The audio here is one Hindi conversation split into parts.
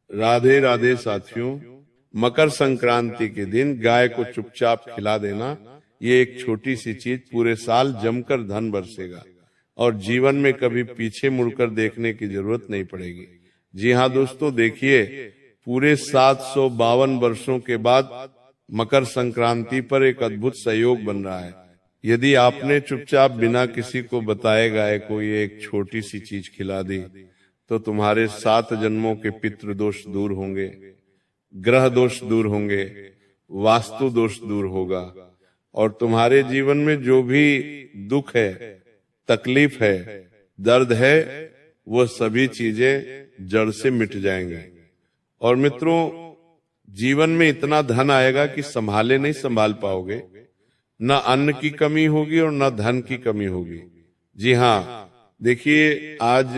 राधे राधे साथियों, मकर संक्रांति के दिन गाय को चुपचाप खिला देना, ये एक छोटी सी चीज पूरे साल जमकर धन बरसेगा और जीवन में कभी पीछे मुड़कर देखने की जरूरत नहीं पड़ेगी। जी हाँ दोस्तों, देखिए पूरे 752 वर्षों के बाद मकर संक्रांति पर एक अद्भुत संयोग बन रहा है। यदि आपने चुपचाप बिना किसी को बताए गाय को ये एक छोटी सी चीज खिला दी तो तुम्हारे 7 जन्मों के पितृ दोष दूर होंगे, ग्रह दोष दूर होंगे, वास्तु दोष दूर होगा और तुम्हारे जीवन में जो भी दुख है, तकलीफ है, दर्द है, वो सभी चीजें जड़ से मिट जाएंगे। और मित्रों, जीवन में इतना धन आएगा कि संभाले नहीं संभाल पाओगे, न अन्न की कमी होगी और न धन की कमी होगी। जी हाँ, देखिए आज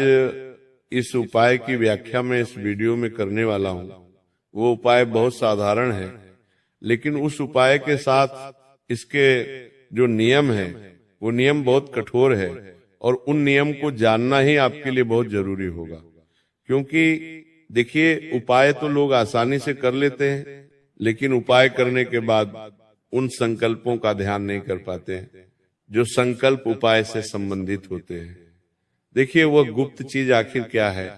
इस उपाय की व्याख्या मैं इस वीडियो में करने वाला हूँ। वो उपाय बहुत साधारण है, लेकिन उस उपाय के साथ इसके जो नियम है वो नियम बहुत कठोर है और उन नियम को जानना ही आपके लिए बहुत जरूरी होगा। क्योंकि देखिए, उपाय तो लोग आसानी से कर लेते हैं, लेकिन उपाय करने के बाद उन संकल्पों का ध्यान नहीं कर पाते हैं जो संकल्प उपाय से संबंधित होते हैं। देखिए, वह गुप्त चीज आखिर क्या है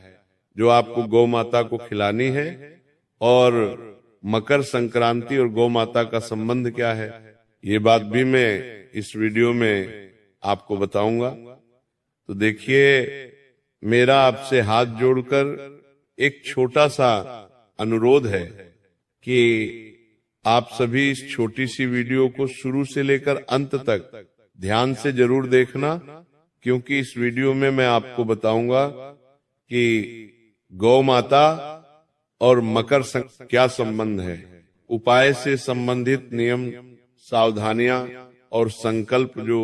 जो आपको गौ माता को खिलानी है, और मकर संक्रांति और गौ माता का संबंध क्या है, ये बात भी मैं इस वीडियो में आपको बताऊंगा। तो देखिए, मेरा आपसे हाथ जोड़कर एक छोटा सा अनुरोध है कि आप सभी इस छोटी सी वीडियो को शुरू से लेकर अंत तक ध्यान से जरूर देखना, क्योंकि इस वीडियो में मैं आपको बताऊंगा कि गौ माता और मकर क्या संबंध है, उपाय से संबंधित नियम, सावधानियां और संकल्प जो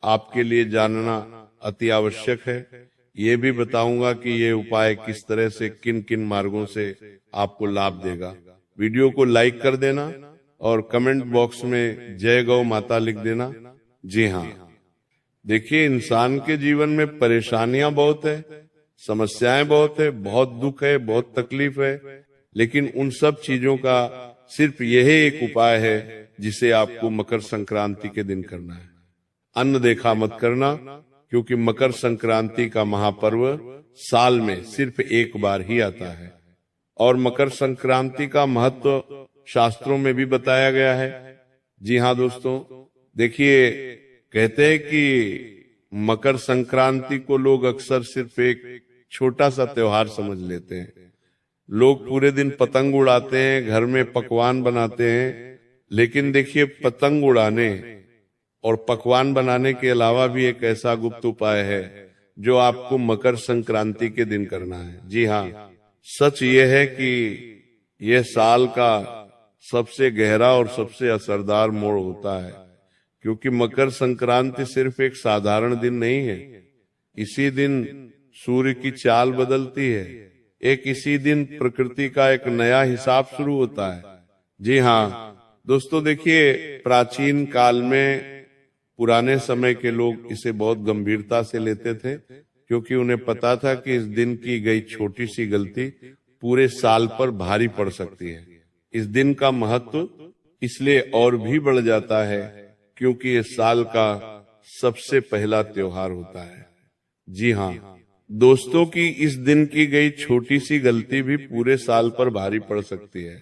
आपके लिए जानना अति आवश्यक है। ये भी बताऊंगा कि ये उपाय किस तरह से किन किन मार्गों से आपको लाभ देगा। वीडियो को लाइक कर देना और कमेंट बॉक्स में जय गौ माता लिख देना। जी हाँ, देखिए, इंसान के जीवन में परेशानियां बहुत है, समस्याएं बहुत है, बहुत दुख है, बहुत तकलीफ है, लेकिन उन सब चीजों का सिर्फ यही एक उपाय है जिसे आपको मकर संक्रांति के दिन करना है। अन्न देखा मत करना, क्योंकि मकर संक्रांति का महापर्व साल में सिर्फ एक बार ही आता है और मकर संक्रांति का महत्व शास्त्रों में भी बताया गया है। जी हाँ दोस्तों, देखिए, कहते हैं कि मकर संक्रांति को लोग अक्सर सिर्फ एक छोटा सा त्योहार समझ लेते हैं। लोग पूरे दिन पतंग उड़ाते हैं, घर में पकवान बनाते हैं, लेकिन देखिए, पतंग उड़ाने और पकवान बनाने के अलावा भी एक ऐसा गुप्त उपाय है जो आपको मकर संक्रांति के दिन करना है। जी हाँ, सच ये है कि यह साल का सबसे गहरा और सबसे असरदार मोड़ होता है, क्योंकि मकर संक्रांति सिर्फ एक साधारण दिन नहीं है। इसी दिन सूर्य की चाल बदलती है, एक इसी दिन प्रकृति का एक नया हिसाब शुरू होता है। जी हाँ दोस्तों, देखिए, प्राचीन काल में पुराने समय के लोग इसे बहुत गंभीरता से लेते थे, क्योंकि उन्हें पता था कि इस दिन की गई छोटी सी गलती पूरे साल पर भारी पड़ सकती है। इस दिन का महत्व इसलिए और भी बढ़ जाता है क्योंकि ये साल का सबसे पहला त्योहार होता है। जी हाँ दोस्तों, की इस दिन की गई छोटी सी गलती भी पूरे साल पर भारी पड़ सकती है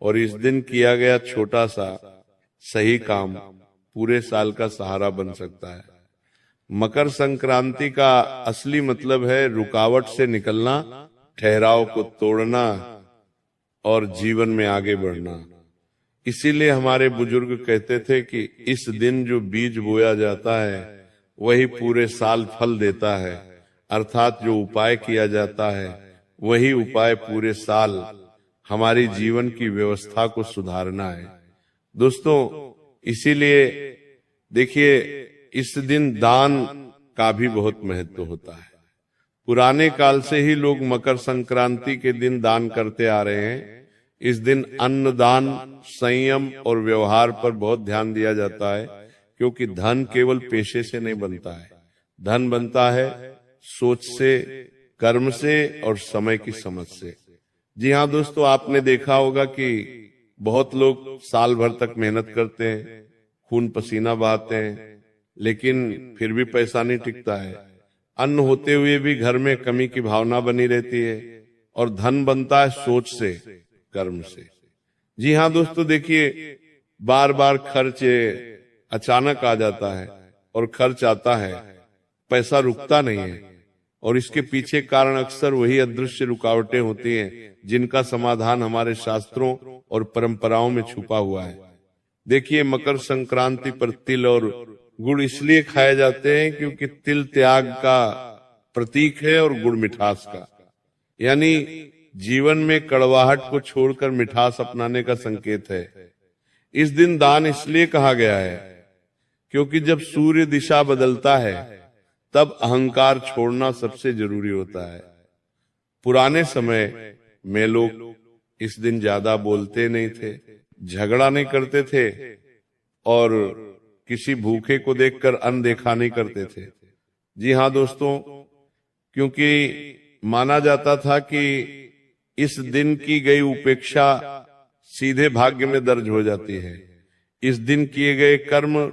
और इस दिन किया गया छोटा सा सही काम पूरे साल का सहारा बन सकता है। मकर संक्रांति का असली मतलब है रुकावट से निकलना, ठहराव को तोड़ना और जीवन में आगे बढ़ना। इसीलिए हमारे बुजुर्ग कहते थे कि इस दिन जो बीज बोया जाता है वही पूरे साल फल देता है, अर्थात जो उपाय किया जाता है वही उपाय पूरे साल हमारी जीवन की व्यवस्था को सुधारना है। दोस्तों, इसीलिए देखिए, इस दिन दान का भी बहुत महत्व होता है। पुराने काल से ही लोग मकर संक्रांति के दिन दान करते आ रहे हैं। इस दिन अन्न दान, संयम और व्यवहार पर बहुत ध्यान दिया जाता है, क्योंकि धन केवल पेशे से नहीं बनता है, धन बनता है सोच से, कर्म से और समय की समझ से। जी हाँ दोस्तों, आपने देखा होगा कि बहुत लोग साल भर तक मेहनत करते हैं, खून पसीना बहाते हैं, लेकिन फिर भी पैसा नहीं टिकता है। अन्न होते हुए भी घर में कमी की भावना बनी रहती है, और धन बनता है सोच से, कर्म से। जी हाँ दोस्तों, देखिए बार बार खर्च अचानक आ जाता है, और खर्च आता है, पैसा रुकता नहीं है, और इसके पीछे कारण अक्सर वही अदृश्य रुकावटें होती हैं जिनका समाधान हमारे शास्त्रों और परंपराओं में छुपा हुआ है। देखिए, मकर संक्रांति पर तिल और गुड़ इसलिए खाए जाते हैं क्योंकि तिल त्याग का प्रतीक है और गुड़ मिठास का, यानी जीवन में कड़वाहट को छोड़कर मिठास अपनाने का संकेत है। इस दिन दान इसलिए कहा गया है क्योंकि जब सूर्य दिशा बदलता है तब अहंकार छोड़ना सबसे जरूरी होता है। पुराने समय में लोग इस दिन ज्यादा बोलते नहीं थे, झगड़ा नहीं करते थे, और किसी भूखे को देखकर अनदेखा नहीं करते थे। जी हाँ दोस्तों, क्योंकि माना जाता था कि इस दिन की गई उपेक्षा सीधे भाग्य में दर्ज हो जाती है। इस दिन किए गए कर्म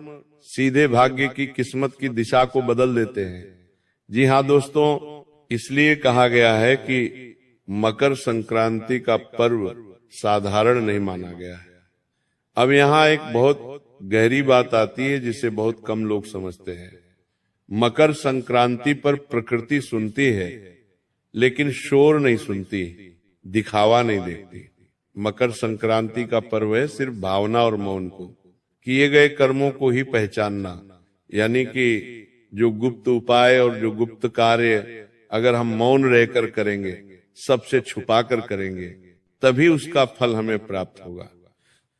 सीधे भाग्य की किस्मत की दिशा को बदल देते हैं। जी हाँ दोस्तों, इसलिए कहा गया है कि मकर संक्रांति का पर्व साधारण नहीं माना गया है। अब यहाँ एक बहुत गहरी बात आती है जिसे बहुत कम लोग समझते हैं। मकर संक्रांति पर प्रकृति सुनती है, लेकिन शोर नहीं सुनती, दिखावा नहीं देखती। मकर संक्रांति का पर्व है सिर्फ भावना और मौन को, किए गए कर्मों को ही पहचानना, यानी कि जो गुप्त उपाय और जो गुप्त कार्य अगर हम मौन रहकर करेंगे, सबसे छुपा कर करेंगे, तभी उसका फल हमें प्राप्त होगा।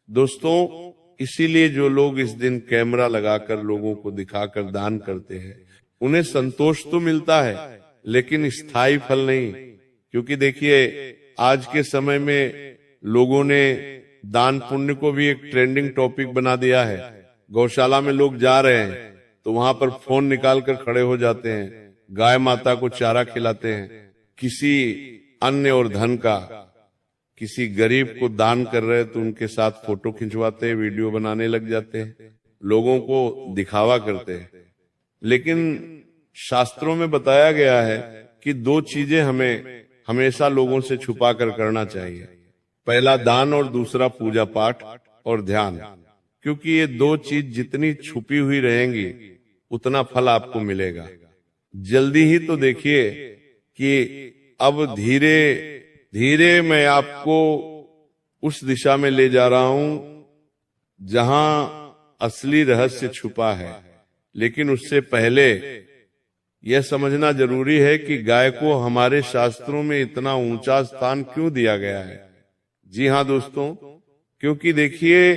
दोस्तों, इसीलिए जो लोग इस दिन कैमरा लगाकर लोगों को दिखाकर दान करते हैं, उन्हें संतोष तो मिलता है लेकिन स्थायी फल नहीं। क्योंकि देखिए, आज के समय में लोगों ने दान पुण्य को भी एक ट्रेंडिंग टॉपिक बना दिया है। गौशाला में लोग जा रहे हैं तो वहां पर फोन निकाल कर खड़े हो जाते हैं, गाय माता को चारा खिलाते हैं, किसी अन्न और धन का किसी गरीब को दान कर रहे तो उनके साथ फोटो खिंचवाते हैं, वीडियो बनाने लग जाते हैं, लोगों को दिखावा करते हैं। लेकिन शास्त्रों में बताया गया है कि दो चीजें हमें हमेशा लोगों से छुपा कर करना चाहिए। पहला दान और दूसरा पूजा पाठ और ध्यान। क्योंकि ये दो चीज जितनी छुपी हुई रहेंगी उतना फल आपको मिलेगा। जल्दी ही तो देखिए कि अब धीरे धीरे मैं आपको उस दिशा में ले जा रहा हूं जहां असली रहस्य छुपा है। लेकिन उससे पहले यह समझना जरूरी है कि गाय को हमारे शास्त्रों में इतना ऊंचा स्थान क्यों दिया गया है। जी हाँ दोस्तों, क्योंकि देखिए,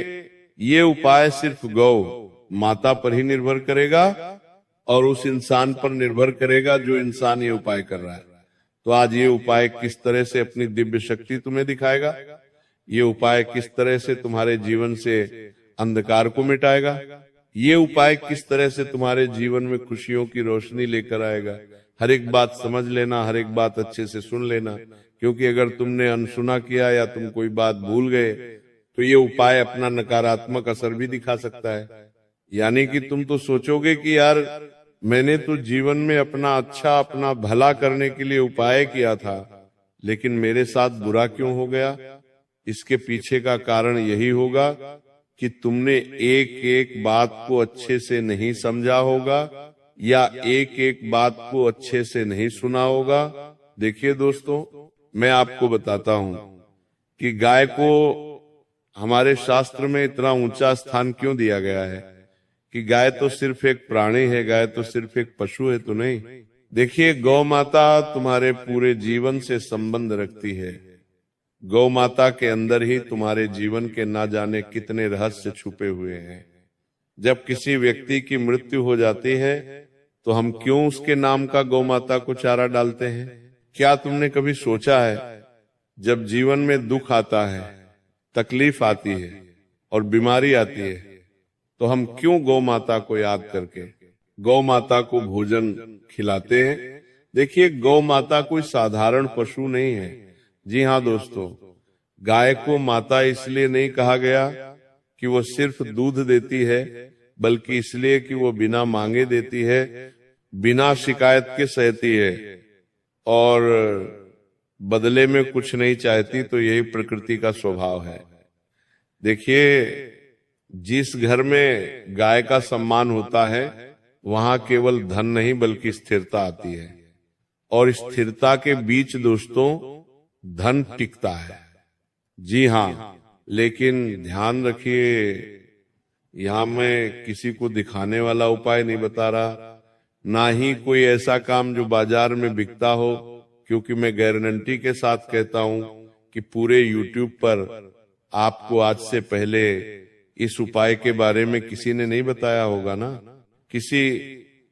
ये उपाय सिर्फ गौ माता पर ही निर्भर करेगा और उस इंसान पर निर्भर करेगा जो इंसान ये उपाय कर रहा है। तो आज ये उपाय किस तरह से अपनी दिव्य शक्ति तुम्हें दिखाएगा, ये उपाय किस तरह से तुम्हारे जीवन से अंधकार को मिटाएगा, ये उपाय किस तरह से तुम्हारे जीवन में खुशियों की रोशनी लेकर आएगा। हर एक बात समझ लेना, हर एक बात अच्छे से सुन लेना, क्योंकि अगर तुमने अनसुना किया या तुम कोई बात भूल गए तो ये उपाय अपना नकारात्मक असर भी दिखा सकता है। यानी कि तुम तो सोचोगे कि यार, मैंने तो जीवन में अपना अच्छा, अपना भला करने के लिए उपाय किया था, लेकिन मेरे साथ बुरा क्यों हो गया। इसके पीछे का कारण यही होगा कि तुमने एक एक बात को अच्छे से नहीं समझा होगा या एक एक बात को अच्छे से नहीं सुना होगा। देखिए दोस्तों, मैं आपको बताता हूं कि गाय को हमारे शास्त्र में इतना ऊंचा स्थान क्यों दिया गया है। कि गाय तो सिर्फ एक प्राणी है, गाय तो सिर्फ एक पशु है तो नहीं। देखिए, गौ माता तुम्हारे पूरे जीवन से संबंध रखती है। गौ माता के अंदर ही तुम्हारे जीवन के ना जाने कितने रहस्य छुपे हुए हैं। जब किसी व्यक्ति की मृत्यु हो जाती है तो हम क्यों उसके नाम का गौ माता को चारा डालते हैं। क्या तुमने कभी सोचा है, जब जीवन में दुख आता है, तकलीफ आती है और बीमारी आती है, तो हम क्यों गौ माता को याद करके गौ माता को भोजन खिलाते हैं। देखिए, गौ माता कोई साधारण पशु नहीं है। जी हाँ दोस्तों, गाय को माता इसलिए नहीं कहा गया कि वो सिर्फ दूध देती है, बल्कि इसलिए कि वो बिना मांगे देती है, बिना शिकायत के सहती है और बदले में कुछ नहीं चाहती। तो यही प्रकृति का स्वभाव है। देखिए, जिस घर में गाय का सम्मान होता है वहां केवल धन नहीं बल्कि स्थिरता आती है, और स्थिरता के बीच दोस्तों धन टिकता है। जी हाँ, लेकिन ध्यान रखिए, यहां मैं किसी को दिखाने वाला उपाय नहीं बता रहा, ना ही कोई ऐसा काम जो बाजार में बिकता हो, क्योंकि मैं गारंटी के साथ कहता हूं कि पूरे YouTube पर आपको आज से पहले इस उपाय के बारे में किसी ने नहीं बताया होगा ना, किसी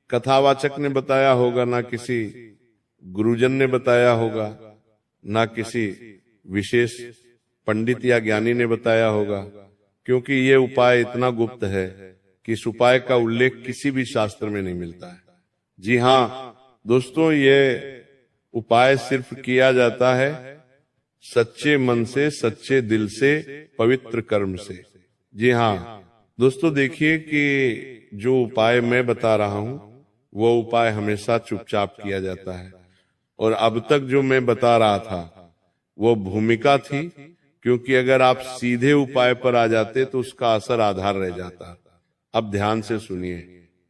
कथावाचक ने बताया होगा, ना किसी गुरुजन ने बताया होगा, ना किसी विशेष पंडित या ज्ञानी ने बताया होगा, क्योंकि ये उपाय इतना गुप्त है कि इस उपाय का उल्लेख किसी भी शास्त्र में नहीं मिलता है। जी हाँ दोस्तों, ये उपाय सिर्फ किया जाता है सच्चे मन से, सच्चे दिल से, पवित्र कर्म से। जी हाँ दोस्तों, देखिए कि जो उपाय मैं बता रहा हूं वो उपाय हमेशा चुपचाप किया जाता है, और अब तक जो मैं बता रहा था वो भूमिका थी, क्योंकि अगर आप सीधे उपाय पर आ जाते तो उसका असर आधार रह जाता। अब ध्यान से सुनिए,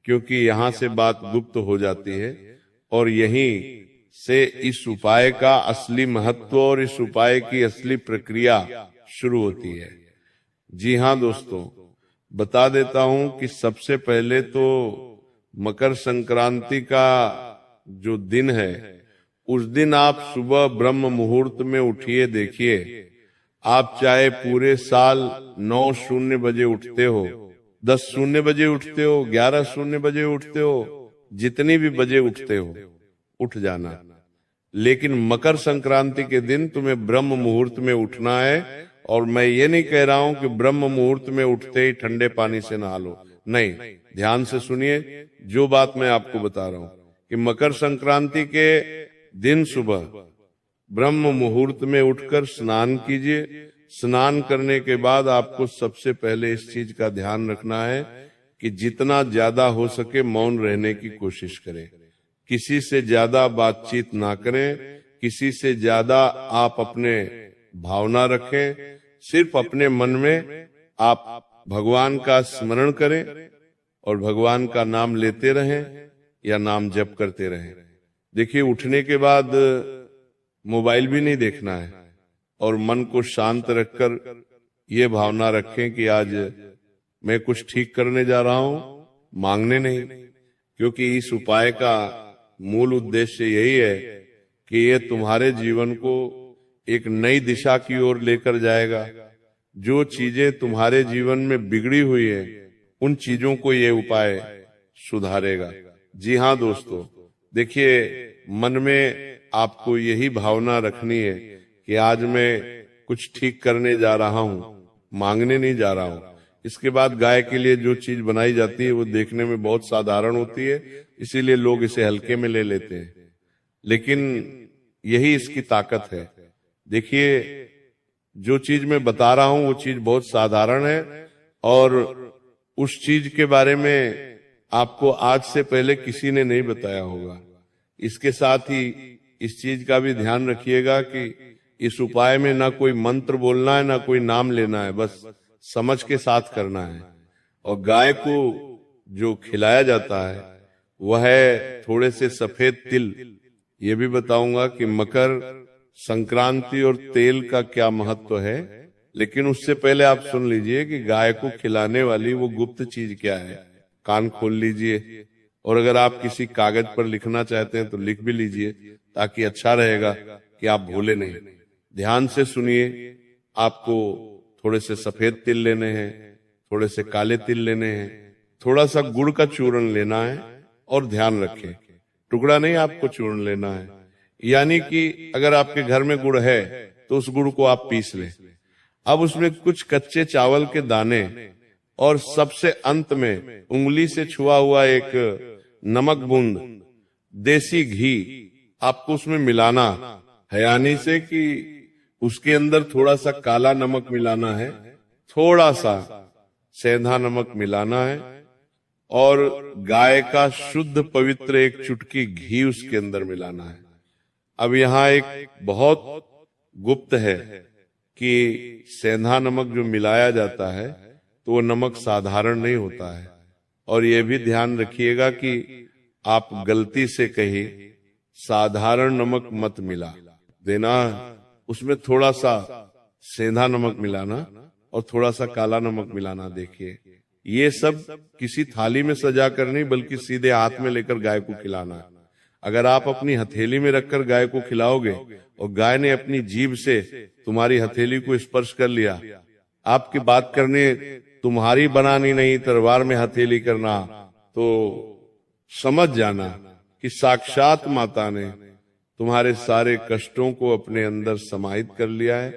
क्योंकि यहां से बात गुप्त हो जाती है और यहीं से इस उपाय का असली महत्व और इस उपाय की असली प्रक्रिया शुरू होती है। जी हाँ दोस्तों, बता देता हूं कि सबसे पहले तो मकर संक्रांति का जो दिन है उस दिन आप सुबह ब्रह्म मुहूर्त में उठिए। देखिए, आप चाहे पूरे साल 9:00 बजे उठते हो, 10:00 बजे उठते हो, 11:00 बजे उठते हो, जितनी भी बजे उठते हो उठ जाना, लेकिन मकर संक्रांति के दिन तुम्हें ब्रह्म मुहूर्त में उठना है। और मैं ये नहीं कह रहा हूं कि ब्रह्म मुहूर्त में उठते ही ठंडे पानी से नहा लो, नहीं, ध्यान से सुनिए जो बात मैं आपको बता रहा हूं कि मकर संक्रांति के दिन सुबह ब्रह्म मुहूर्त में उठकर स्नान कीजिए। स्नान करने के बाद आपको सबसे पहले इस चीज का ध्यान रखना है कि जितना ज्यादा हो सके मौन रहने की कोशिश करें, किसी से ज्यादा बातचीत ना करें, किसी से ज्यादा आप अपने भावना रखें, सिर्फ अपने मन में आप भगवान का स्मरण करें और भगवान का नाम लेते रहें या नाम जप करते रहें। देखिए, उठने के बाद मोबाइल भी नहीं देखना है और मन को शांत रखकर ये भावना रखें कि आज मैं कुछ ठीक करने जा रहा हूं, मांगने नहीं, क्योंकि इस उपाय का मूल उद्देश्य यही है कि ये तुम्हारे जीवन को एक नई दिशा की ओर लेकर जाएगा। जो चीजें तुम्हारे जीवन में बिगड़ी हुई है उन चीजों को ये उपाय सुधारेगा। जी हाँ दोस्तों, देखिए, मन में आपको यही भावना रखनी है कि आज मैं कुछ ठीक करने जा रहा हूं, मांगने नहीं जा रहा हूं। इसके बाद गाय के लिए जो चीज बनाई जाती है वो देखने में बहुत साधारण होती है, इसीलिए लोग इसे हल्के में ले लेते हैं, लेकिन यही इसकी ताकत है। देखिए, जो चीज मैं बता रहा हूं वो चीज बहुत साधारण है और उस चीज के बारे में आपको आज से पहले किसी ने नहीं बताया होगा। इसके साथ ही इस चीज का भी ध्यान रखिएगा कि इस उपाय में ना कोई मंत्र बोलना है ना कोई नाम लेना है, बस समझ के साथ करना है। और गाय को जो खिलाया जाता है वह है थोड़े से सफेद तिल। ये भी बताऊंगा कि मकर संक्रांति और तेल का क्या महत्व है, लेकिन उससे पहले आप सुन लीजिए कि गाय को खिलाने वाली वो गुप्त चीज क्या है। कान खोल लीजिए और अगर आप किसी कागज पर लिखना चाहते हैं तो लिख भी लीजिए, ताकि अच्छा रहेगा कि आप भूले नहीं। ध्यान से सुनिए, आपको थोड़े से सफेद तिल लेने हैं, थोड़े से काले तिल लेने हैं, थोड़ा सा गुड़ का चूर्ण लेना है और ध्यान रखें टुकड़ा नहीं आपको चूर्ण लेना है। यानी कि अगर आपके घर में गुड़ है तो उस गुड़ को आप पीस लें। अब उसमें कुछ कच्चे चावल के दाने और सबसे अंत में उंगली से छुआ हुआ एक नमक बूंद देसी घी आपको उसमें मिलाना है, यानी से कि उसके अंदर थोड़ा सा काला नमक मिलाना है, थोड़ा सा सेंधा नमक मिलाना है, और गाय का शुद्ध पवित्र एक चुटकी घी उसके अंदर मिलाना है। अब यहाँ एक बहुत गुप्त है कि सेंधा नमक जो मिलाया जाता है तो वो नमक साधारण नहीं होता है। और ये भी ध्यान रखिएगा कि आप गलती से कहीं साधारण नमक मत मिला देना, उसमें थोड़ा सा सेंधा नमक मिलाना और थोड़ा सा काला नमक मिलाना। देखिए, ये सब किसी थाली में सजा कर नहीं, बल्कि सीधे हाथ में लेकर गाय को खिलाना है। अगर आप अपनी हथेली में रखकर गाय को खिलाओगे और गाय ने अपनी जीभ से तुम्हारी हथेली को स्पर्श कर लिया, आपकी बात करने तुम्हारी बनानी नहीं तलवार में हथेली करना, तो समझ जाना कि साक्षात माता ने तुम्हारे सारे कष्टों को अपने अंदर समाहित कर लिया है।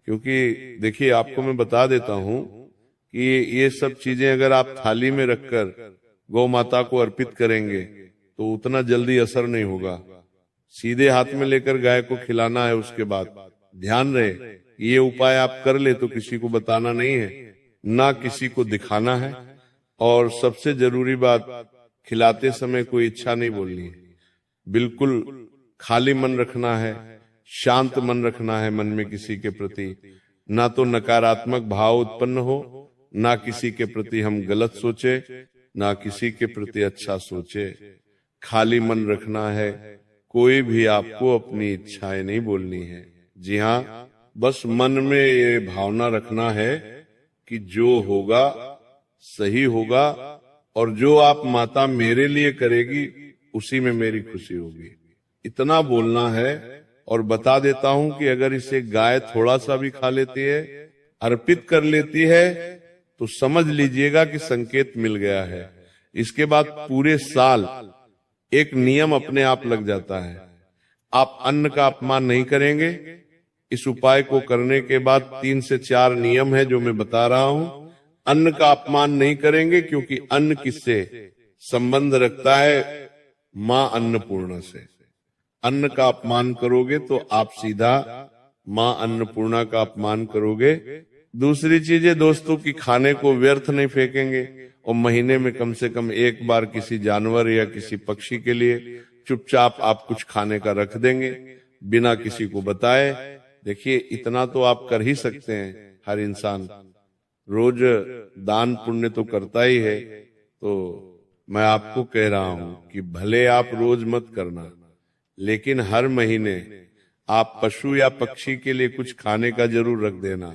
क्योंकि देखिए, आपको मैं बता देता हूं कि ये सब चीजें अगर आप थाली में रखकर गौ माता को अर्पित करेंगे तो उतना जल्दी असर नहीं होगा। सीधे हाथ में लेकर गाय को खिलाना है। उसके बाद ध्यान रहे, ये उपाय आप कर ले तो किसी को बताना नहीं है, ना किसी को दिखाना है। और सबसे जरूरी बात, खिलाते समय कोई इच्छा नहीं बोलनी है, बिल्कुल खाली मन रखना है, शांत मन रखना है मन में किसी के प्रति, ना तो नकारात्मक भाव उत्पन्न हो, ना किसी के प्रति हम गलत सोचे, ना किसी के प्रति अच्छा सोचे। खाली मन रखना है, कोई भी आपको अपनी इच्छाएं नहीं बोलनी है। जी हाँ, बस मन में ये भावना रखना है कि जो होगा सही होगा, और जो आप माता मेरे लिए करेगी उसी में मेरी खुशी होगी, इतना बोलना है। और बता देता हूं कि अगर इसे गाय थोड़ा सा भी खा लेती है, अर्पित कर लेती है, तो समझ लीजिएगा कि संकेत मिल गया है। इसके बाद पूरे साल एक नियम अपने आप लग जाता है, आप अन्न का अपमान नहीं करेंगे। इस उपाय को करने के बाद 3 से 4 नियम है जो मैं बता रहा हूं। अन्न का अपमान नहीं करेंगे, क्योंकि अन्न किससे संबंध रखता है? मां अन्नपूर्णा से। अन्न का अपमान करोगे तो आप सीधा मां अन्नपूर्णा का अपमान करोगे। दूसरी चीजें दोस्तों की खाने को व्यर्थ नहीं फेंकेंगे, और महीने में कम से कम एक बार किसी जानवर या किसी पक्षी के लिए चुपचाप आप कुछ खाने का रख देंगे बिना किसी को बताए। देखिए, इतना तो आप कर ही सकते हैं। हर इंसान रोज दान पुण्य तो करता ही है। तो मैं आपको कह रहा हूं कि भले आप रोज मत करना, लेकिन हर महीने आप पशु या पक्षी के लिए कुछ खाने का जरूर रख देना।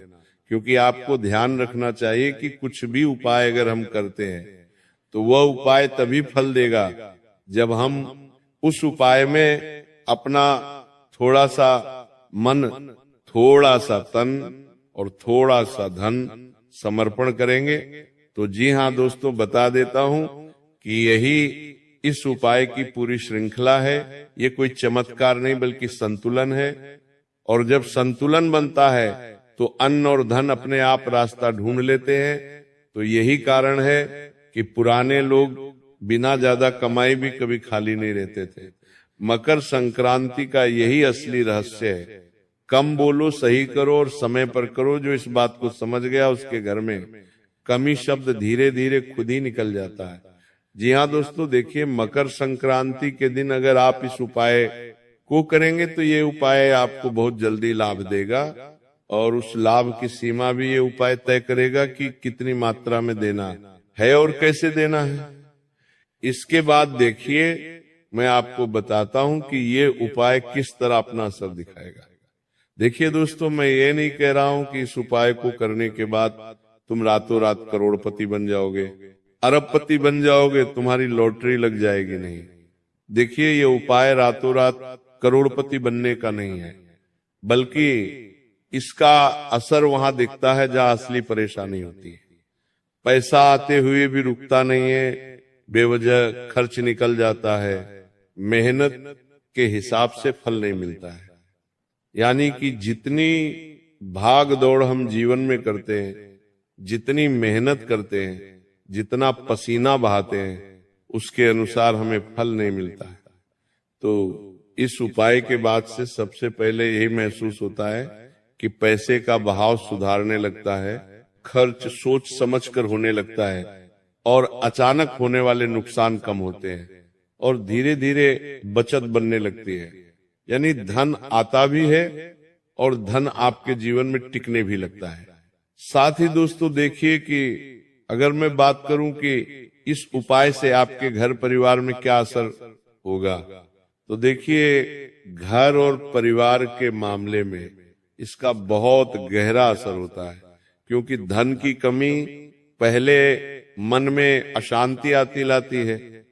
क्योंकि आपको ध्यान रखना चाहिए कि कुछ भी उपाय अगर हम करते हैं तो वह उपाय तभी फल देगा जब हम उस उपाय में अपना थोड़ा सा मन, थोड़ा सा तन और थोड़ा सा धन समर्पण करेंगे। तो जी हाँ दोस्तों, बता देता हूं कि यही इस उपाय की पूरी श्रृंखला है। ये कोई चमत्कार नहीं बल्कि संतुलन है। और जब संतुलन बनता है तो अन्न और धन अपने आप रास्ता ढूंढ लेते हैं। तो यही कारण है कि पुराने लोग बिना ज्यादा कमाई भी कभी खाली नहीं रहते थे। मकर संक्रांति का यही असली रहस्य है। कम बोलो, सही करो और समय पर करो। जो इस बात को समझ गया उसके घर में कमी शब्द धीरे धीरे खुद ही निकल जाता है। जी हाँ दोस्तों, देखिए, मकर संक्रांति के दिन अगर आप इस उपाय को करेंगे तो ये उपाय आपको बहुत जल्दी लाभ देगा, और उस लाभ की सीमा भी ये उपाय तय करेगा कि कितनी मात्रा में देना है और कैसे देना है। इसके बाद देखिए, मैं आपको बताता हूं कि ये उपाय किस तरह अपना असर दिखाएगा। देखिए दोस्तों, मैं ये नहीं कह रहा हूं कि इस उपाय को करने के बाद तुम रातों रात करोड़पति बन जाओगे, अरबपति बन जाओगे, तुम्हारी लॉटरी लग जाएगी। नहीं, देखिए, ये उपाय रातों रात करोड़पति बनने का नहीं है, बल्कि इसका असर वहां दिखता है जहां असली परेशानी होती है। पैसा आते हुए भी रुकता नहीं है, बेवजह खर्च निकल जाता है, मेहनत के हिसाब से फल नहीं मिलता है। यानी कि जितनी भाग दौड़ हम जीवन में करते हैं, जितनी मेहनत करते हैं, जितना पसीना बहाते हैं, उसके अनुसार हमें फल नहीं मिलता है। तो इस उपाय के बाद से सबसे पहले यही महसूस होता है कि पैसे का बहाव सुधारने लगता है, खर्च सोच समझकर होने लगता है और अचानक होने वाले नुकसान कम होते हैं और धीरे धीरे बचत बनने लगती है। यानी धन आता भी है और धन आपके जीवन में टिकने भी लगता है। साथ ही दोस्तों देखिए कि अगर मैं बात करूं कि इस उपाय से आपके घर परिवार में क्या असर होगा, तो देखिए घर और परिवार के मामले में इसका बहुत गहरा असर होता है, क्योंकि धन की कमी पहले मन में अशांति आती लाती है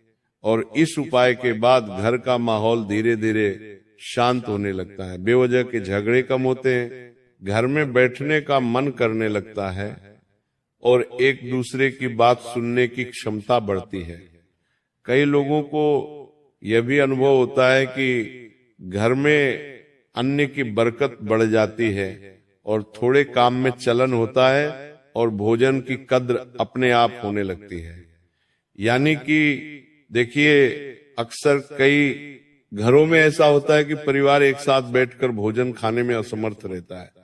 और इस उपाय के बाद घर का माहौल धीरे धीरे शांत होने लगता है। बेवजह के झगड़े कम होते हैं, घर में बैठने का मन करने लगता है और एक दूसरे की बात सुनने की क्षमता बढ़ती है। कई लोगों को यह भी अनुभव होता है कि घर में अन्न की बरकत बढ़ जाती है और थोड़े काम में चलन होता है और भोजन की कद्र अपने आप होने लगती है। यानी कि देखिए अक्सर कई घरों में ऐसा होता है कि परिवार एक साथ बैठकर भोजन खाने में असमर्थ रहता है।